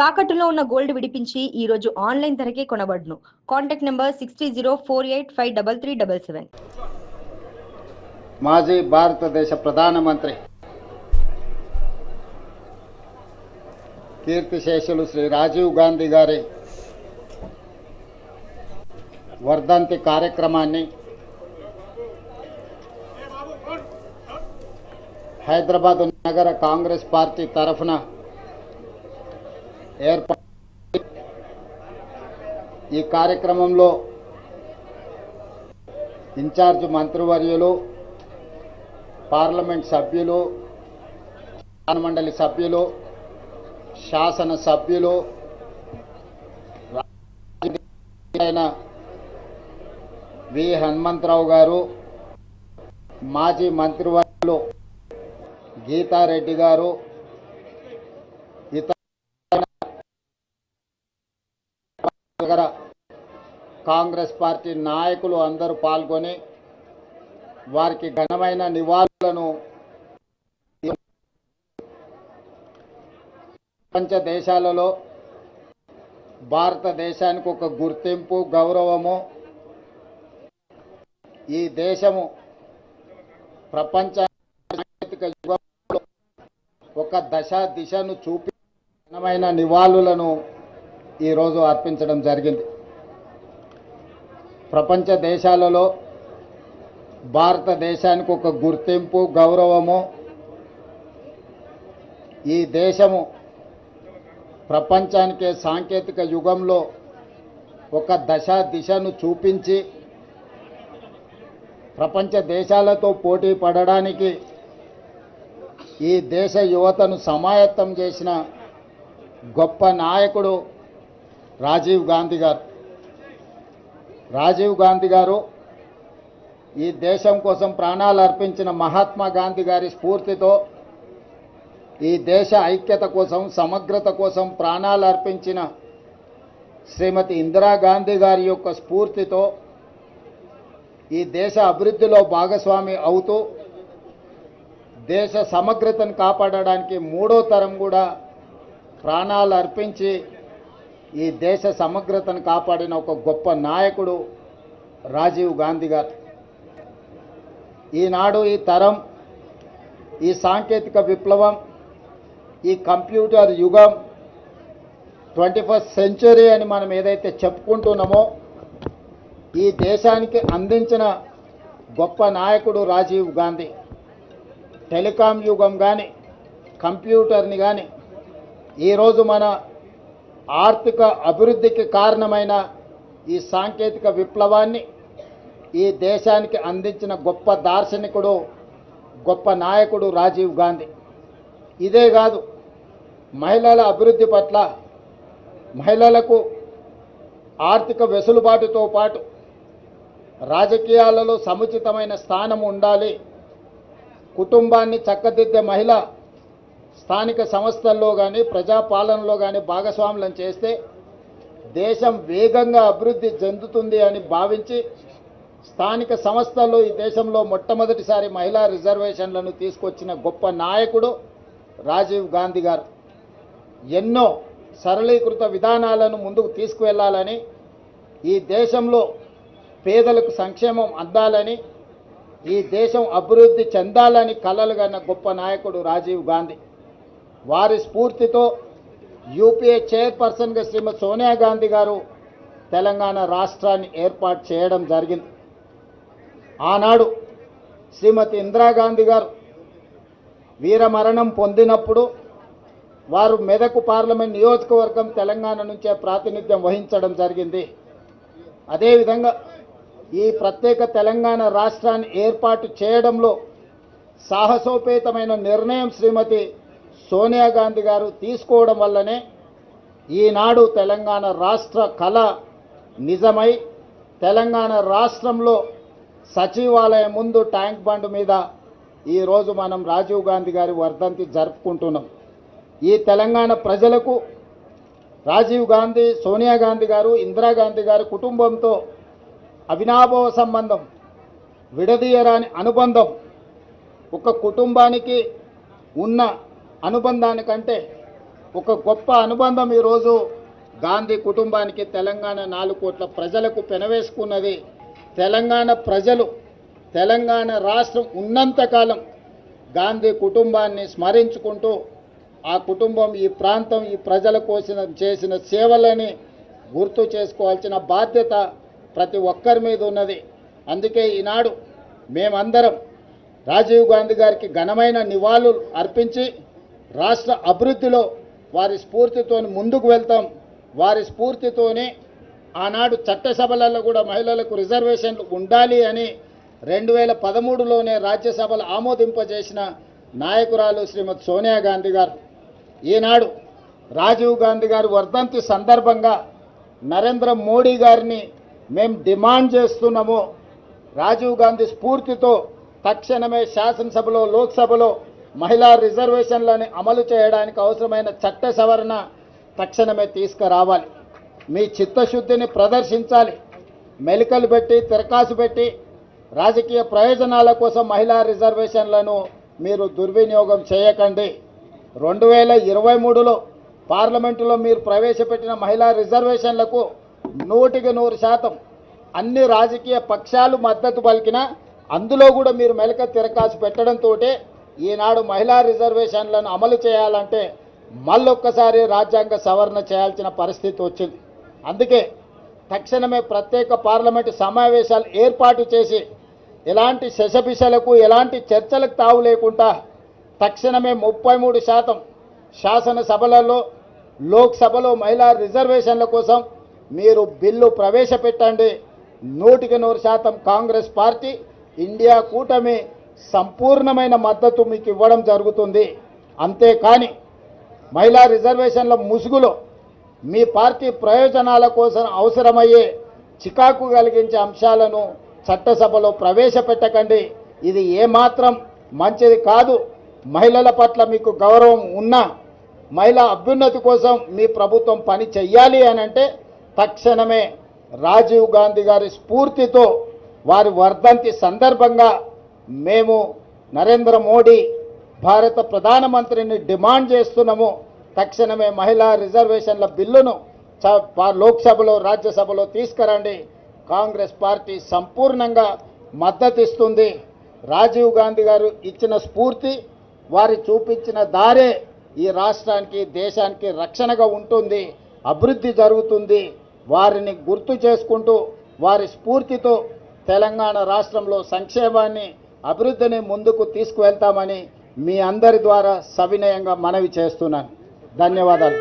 తాకట్టులో ఉన్న గోల్డ్ విడిపించి ఈ రోజు ఆన్లైన్ ధరకే కొనబడును. Contact number 6304853377. మాజీ భారతదేశ ప్రధానమంత్రి కీర్తిశేషులు శ్రీ రాజీవ్ గాంధీ గారి వర్ధంతి కార్యక్రమాన్ని హైదరాబాద్ నగర కాంగ్రెస్ పార్టీ తరఫున ఏర్పాటు. ఈ కార్యక్రమంలో ఇన్ఛార్జ్ మంత్రివర్యులు, పార్లమెంట్ సభ్యులు, శాసనమండలి సభ్యులు, శాసన సభ్యులు, వి హనుమంతరావు గారు, మాజీ మంత్రివర్యులు గీతారెడ్డి గారు, ఇతర కాంగ్రెస్ పార్టీ నాయకులు అందరూ పాల్గొని వారికి ఘనమైన నివాళులను ప్రపంచ దేశాలలో భారతదేశానికి ఒక గుర్తింపు, గౌరవము, ఈ దేశము ప్రపంచ సాంకేతిక యుగంలో ఒక దిశను చూపి ఘనమైన నివాళులను ఈరోజు అర్పించడం జరిగింది. ప్రపంచ దేశాలలో భారతదేశానికి ఒక గుర్తింపు, గౌరవము, ఈ దేశము ప్రపంచానికి సాంకేతిక యుగంలో ఒక దిశను చూపించి ప్రపంచ దేశాలతో పోటీ పడడానికి ఈ దేశ యువతను సమాయత్తం చేసిన గొప్ప నాయకుడు రాజీవ్ గాంధీ గారు. రాజీవ్ గాంధీ గారు ఈ దేశం కోసం ప్రాణాలు అర్పించిన మహాత్మా గాంధీ గారి స్ఫూర్తితో, ఈ దేశ ఐక్యత కోసం, సమగ్రత కోసం ప్రాణాలు అర్పించిన శ్రీమతి ఇందిరాగాంధీ గారి యొక్క స్ఫూర్తితో ఈ దేశ అభివృద్ధిలో భాగస్వామి అవుతూ దేశ సమగ్రతను కాపాడడానికి మూడో తరం కూడా ప్రాణాలు అర్పించి ఈ దేశ సమగ్రతను కాపాడిన ఒక గొప్ప నాయకుడు రాజీవ్ గాంధీ గారు. ఈనాడు ఈ తరం, ఈ సాంకేతిక విప్లవం, ఈ కంప్యూటర్ యుగం, 21st సెంచరీ అని మనం ఏదైతే చెప్పుకుంటున్నామో ఈ దేశానికి అందించిన గొప్ప నాయకుడు రాజీవ్ గాంధీ. టెలికాం యుగం కానీ, కంప్యూటర్ని కానీ, ఈరోజు మన ఆర్థిక అభివృద్ధికి కారణమైన ఈ సాంకేతిక విప్లవాన్ని ఈ దేశానికి అందించిన గొప్ప దార్శనికుడు, గొప్ప నాయకుడు రాజీవ్ గాంధీ. ఇదే కాదు, మహిళల అభివృద్ధి పట్ల, మహిళలకు ఆర్థిక వెసులుబాటుతో పాటు రాజకీయాలలో సముచితమైన స్థానం ఉండాలి, కుటుంబాన్ని చక్కదిద్దే మహిళ స్థానిక సంస్థల్లో కానీ ప్రజాపాలనలో కానీ భాగస్వాములను చేస్తే దేశం వేగంగా అభివృద్ధి చెందుతుంది అని భావించి స్థానిక సంస్థల్లో ఈ దేశంలో మొట్టమొదటిసారి మహిళా రిజర్వేషన్లను తీసుకొచ్చిన గొప్ప నాయకుడు రాజీవ్ గాంధీ గారు. ఎన్నో సరళీకృత విధానాలను ముందుకు తీసుకువెళ్లాలని, ఈ దేశంలో పేదలకు సంక్షేమం అందాలని, ఈ దేశం అభివృద్ధి చెందాలని కలలు కన్న గొప్ప నాయకుడు రాజీవ్ గాంధీ. వారి స్ఫూర్తితో యూపీఏ చైర్పర్సన్గా శ్రీమతి సోనియా గాంధీ గారు తెలంగాణ రాష్ట్రాన్ని ఏర్పాటు చేయడం జరిగింది. ఆనాడు శ్రీమతి ఇందిరాగాంధీ గారు వీరమరణం పొందినప్పుడు వారు మెదక్ పార్లమెంట్ నియోజకవర్గం తెలంగాణ నుంచే ప్రాతినిధ్యం వహించడం జరిగింది. అదేవిధంగా ఈ ప్రత్యేక తెలంగాణ రాష్ట్రాన్ని ఏర్పాటు చేయడంలో సాహసోపేతమైన నిర్ణయం శ్రీమతి సోనియా గాంధీ గారు తీసుకోవడం వల్లనే ఈనాడు తెలంగాణ రాష్ట్ర కళ నిజమై తెలంగాణ రాష్ట్రంలో సచివాలయం ముందు ట్యాంక్ బండ్ మీద ఈరోజు మనం రాజీవ్ గాంధీ గారి వర్ధంతి జరుపుకుంటున్నాం. ఈ తెలంగాణ ప్రజలకు రాజీవ్ గాంధీ, సోనియా గాంధీ గారు, ఇందిరాగాంధీ గారి కుటుంబంతో అవినాభావ సంబంధం, విడదీయరాని అనుబంధం. ఒక కుటుంబానికి ఉన్న అనుబంధానికంటే ఒక గొప్ప అనుబంధం ఈరోజు గాంధీ కుటుంబానికి తెలంగాణ 4 కోట్ల ప్రజలకు పెనవేసుకున్నది. తెలంగాణ ప్రజలు తెలంగాణ రాష్ట్రం ఉన్నంతకాలం గాంధీ కుటుంబాన్ని స్మరించుకుంటూ ఆ కుటుంబం ఈ ప్రాంతం ఈ ప్రజల కోసం చేసిన సేవలని గుర్తు చేసుకోవాల్సిన బాధ్యత ప్రతి ఒక్కరి మీద ఉన్నది. అందుకే ఈనాడు మేమందరం రాజీవ్ గాంధీ గారికి ఘనమైన నివాళులు అర్పించి రాష్ట్ర అభివృద్ధిలో వారి స్ఫూర్తితో ముందుకు వెళ్తాం. వారి స్ఫూర్తితోనే ఆనాడు చట్టసభలలో కూడా మహిళలకు రిజర్వేషన్లు ఉండాలి అని 2013లోనే రాజ్యసభలో ఆమోదింపజేసిన నాయకురాలు శ్రీమతి సోనియా గాంధీ గారు. ఈనాడు రాజీవ్ గాంధీ గారి వర్ధంతి సందర్భంగా నరేంద్ర మోడీ గారిని మేము డిమాండ్ చేస్తున్నాము. రాజీవ్ గాంధీ స్ఫూర్తితో తక్షణమే శాసనసభలో లోక్సభలో మహిళా రిజర్వేషన్లను అమలు చేయడానికి అవసరమైన చట్ట సవరణ తక్షణమే తీసుకురావాలి. మీ చిత్తశుద్ధిని ప్రదర్శించాలి. మెలికలు పెట్టి తిరకాసు పెట్టి రాజకీయ ప్రయోజనాల కోసం మహిళా రిజర్వేషన్లను మీరు దుర్వినియోగం చేయకండి. 2023లో పార్లమెంటులో మీరు ప్రవేశపెట్టిన మహిళా రిజర్వేషన్లకు 100% అన్ని రాజకీయ పక్షాలు మద్దతు పలికినా అందులో కూడా మీరు మెలక తిరకాసు పెట్టడంతో ఈనాడు మహిళా రిజర్వేషన్లను అమలు చేయాలంటే మళ్ళొక్కసారి రాజ్యాంగ సవరణ చేయాల్సిన పరిస్థితి వచ్చింది. అందుకే తక్షణమే ప్రత్యేక పార్లమెంటు సమావేశాలు ఏర్పాటు చేసి ఎలాంటి శశబిషలకు ఎలాంటి చర్చలకు తావు లేకుండా తక్షణమే 33% శాసనసభలలో లోక్సభలో మహిళా రిజర్వేషన్ల కోసం మీరు బిల్లు ప్రవేశపెట్టండి. 100% కాంగ్రెస్ పార్టీ ఇండియా కూటమి సంపూర్ణమైన మద్దతు మీకు ఇవ్వడం జరుగుతుంది. అంతేకాని మహిళా రిజర్వేషన్ల ముసుగులో మీ పార్టీ ప్రయోజనాల కోసం అవసరమయ్యే చికాకు కలిగించే అంశాలను చట్టసభలో ప్రవేశపెట్టకండి. ఇది ఏమాత్రం మంచిది కాదు. మహిళల పట్ల మీకు గౌరవం ఉన్నా మహిళా అభ్యున్నతి కోసం మీ ప్రభుత్వం పని చెయ్యాలి అని అంటే తక్షణమే రాజీవ్ గాంధీ గారి స్ఫూర్తితో వారి వర్ధంతి సందర్భంగా మేము నరేంద్ర మోడీ భారత ప్రధానమంత్రిని డిమాండ్ చేస్తున్నాము. తక్షణమే మహిళా రిజర్వేషన్ల బిల్లును లోక్సభలో రాజ్యసభలో తీసుకురండి. కాంగ్రెస్ పార్టీ సంపూర్ణంగా మద్దతిస్తుంది. రాజీవ్ గాంధీ గారు ఇచ్చిన స్ఫూర్తి వారి చూపించిన దారే ఈ రాష్ట్రానికి దేశానికి రక్షణగా ఉంటుంది. అభివృద్ధి జరుగుతుంది. వారిని గుర్తు చేసుకుంటూ వారి స్ఫూర్తితో తెలంగాణ రాష్ట్రంలో సంక్షేమాన్ని అభివృద్ధిని ముందుకు తీసుకువెళ్తామని మీ అందరి ద్వారా సవినయంగా మనవి చేస్తున్నాను. ధన్యవాదాలు.